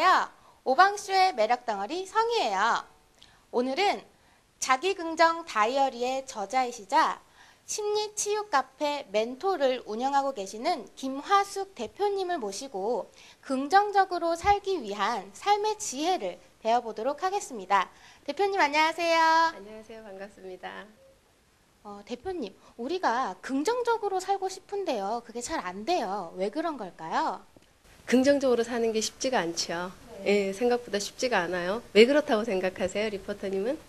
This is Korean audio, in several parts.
안녕하세요. 오방쇼의 매력 덩어리 성희예요. 오늘은 자기긍정 다이어리의 저자이시자 심리치유 카페 멘토를 운영하고 계시는 김화숙 대표님을 모시고 긍정적으로 살기 위한 삶의 지혜를 배워보도록 하겠습니다. 대표님 안녕하세요. 안녕하세요. 반갑습니다. 대표님, 우리가 긍정적으로 살고 싶은데요. 그게 잘 안 돼요. 왜 그런 걸까요? 긍정적으로 사는 게 쉽지가 않죠. 예, 생각보다 쉽지가 않아요. 왜 그렇다고 생각하세요, 리포터님은?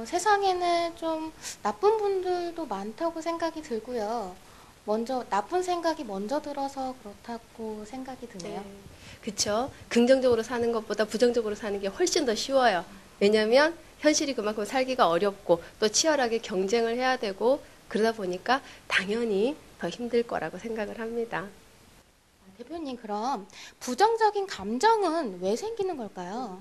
세상에는 좀 나쁜 분들도 많다고 생각이 들고요. 나쁜 생각이 먼저 들어서 그렇다고 생각이 드네요. 그렇죠. 긍정적으로 사는 것보다 부정적으로 사는 게 훨씬 더 쉬워요. 왜냐하면 현실이 그만큼 살기가 어렵고 또 치열하게 경쟁을 해야 되고 그러다 보니까 당연히 더 힘들 거라고 생각을 합니다. 대표님, 그럼 부정적인 감정은 왜 생기는 걸까요?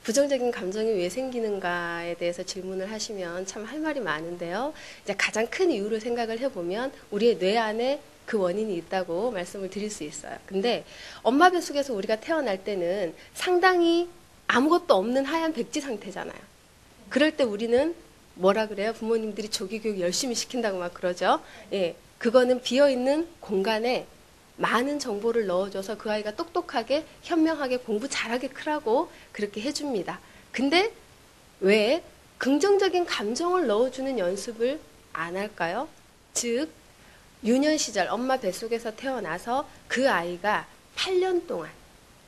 부정적인 감정이 왜 생기는가에 대해서 질문을 하시면 참 할 말이 많은데요. 이제 가장 큰 이유를 생각을 해보면 우리의 뇌 안에 그 원인이 있다고 말씀을 드릴 수 있어요. 근데 엄마 뱃속에서 우리가 태어날 때는 상당히 아무것도 없는 하얀 백지 상태잖아요. 그럴 때 우리는 뭐라 그래요? 부모님들이 조기 교육 열심히 시킨다고 막 그러죠. 예, 그거는 비어있는 공간에 많은 정보를 넣어줘서 그 아이가 똑똑하게 현명하게 공부 잘하게 크라고 그렇게 해줍니다. 근데 왜 긍정적인 감정을 넣어주는 연습을 안 할까요? 즉 유년 시절 엄마 뱃속에서 태어나서 그 아이가 8년 동안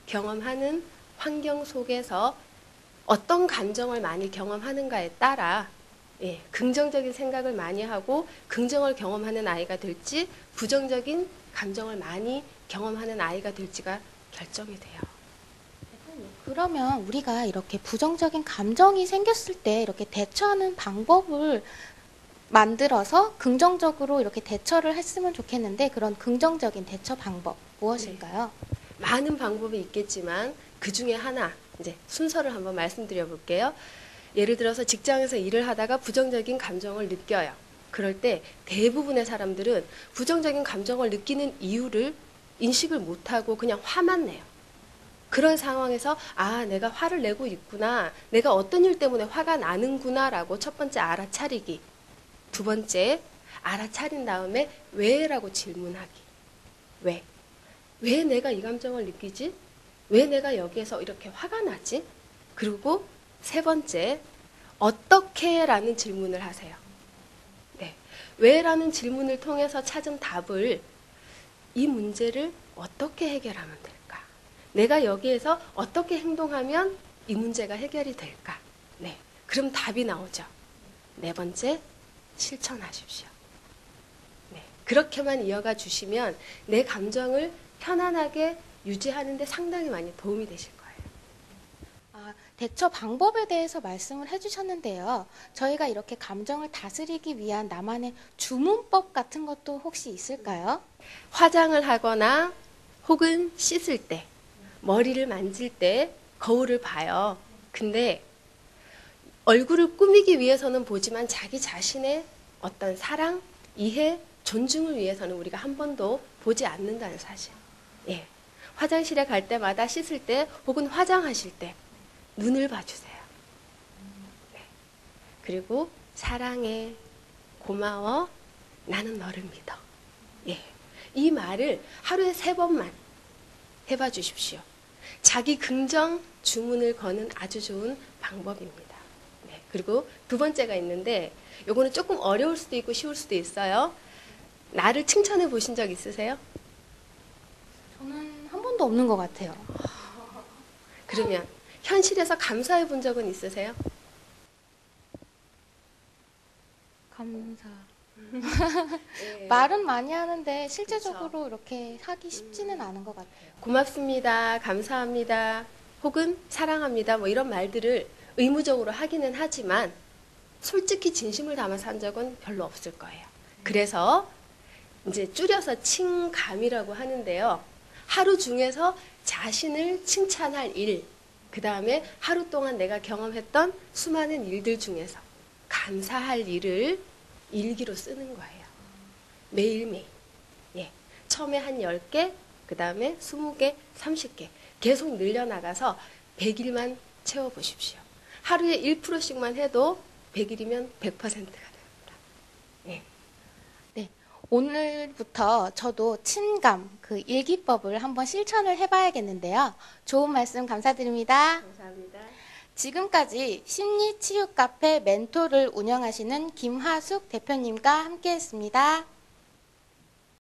경험하는 환경 속에서 어떤 감정을 많이 경험하는가에 따라 긍정적인 생각을 많이 하고 긍정을 경험하는 아이가 될지 부정적인 감정을 많이 경험하는 아이가 될지가 결정이 돼요. 그러면 우리가 이렇게 부정적인 감정이 생겼을 때 이렇게 대처하는 방법을 만들어서 긍정적으로 이렇게 대처를 했으면 좋겠는데 그런 긍정적인 대처 방법 무엇일까요? 많은 방법이 있겠지만 그 중에 하나 이제 순서를 한번 말씀드려 볼게요. 예를 들어서 직장에서 일을 하다가 부정적인 감정을 느껴요. 그럴 때 대부분의 사람들은 부정적인 감정을 느끼는 이유를 인식을 못하고 그냥 화만 내요. 그런 상황에서 내가 화를 내고 있구나. 내가 어떤 일 때문에 화가 나는구나 라고 첫 번째 알아차리기. 두 번째 알아차린 다음에 왜라고 질문하기. 왜? 왜 내가 이 감정을 느끼지? 왜 내가 여기에서 이렇게 화가 나지? 그리고 세 번째 어떻게 라는 질문을 하세요. 왜라는 질문을 통해서 찾은 답을 이 문제를 어떻게 해결하면 될까? 내가 여기에서 어떻게 행동하면 이 문제가 해결이 될까? 그럼 답이 나오죠. 네 번째, 실천하십시오. 그렇게만 이어가 주시면 내 감정을 편안하게 유지하는 데 상당히 많이 도움이 되실 거예요. 대처 방법에 대해서 말씀을 해주셨는데요. 저희가 이렇게 감정을 다스리기 위한 나만의 주문법 같은 것도 혹시 있을까요? 화장을 하거나 혹은 씻을 때, 머리를 만질 때 거울을 봐요. 근데 얼굴을 꾸미기 위해서는 보지만 자기 자신의 어떤 사랑, 이해, 존중을 위해서는 우리가 한 번도 보지 않는다는 사실. 화장실에 갈 때마다 씻을 때 혹은 화장하실 때 눈을 봐주세요. 그리고 사랑해, 고마워, 나는 너를 믿어. 이 말을 하루에 3번만 해봐 주십시오. 자기 긍정 주문을 거는 아주 좋은 방법입니다. 그리고 두 번째가 있는데 요거는 조금 어려울 수도 있고 쉬울 수도 있어요. 나를 칭찬해 보신 적 있으세요? 저는 한 번도 없는 것 같아요. 그러면 현실에서 감사해 본 적은 있으세요? 감사. 말은 많이 하는데 실제적으로 이렇게 하기 쉽지는 않은 것 같아요. 고맙습니다. 감사합니다. 혹은 사랑합니다. 뭐 이런 말들을 의무적으로 하기는 하지만 솔직히 진심을 담아서 한 적은 별로 없을 거예요. 그래서 이제 줄여서 칭감이라고 하는데요. 하루 중에서 자신을 칭찬할 일, 그 다음에 하루 동안 내가 경험했던 수많은 일들 중에서 감사할 일을 일기로 쓰는 거예요. 매일매일. 처음에 한 10개, 그 다음에 20개, 30개. 계속 늘려나가서 100일만 채워보십시오. 하루에 1%씩만 해도 100일이면 100%가 됩니다. 네. 네, 오늘부터 저도 친감, 그 일기법을 한번 실천을 해봐야겠는데요. 좋은 말씀 감사드립니다. 감사합니다. 지금까지 심리치유카페 멘토를 운영하시는 김하숙 대표님과 함께했습니다.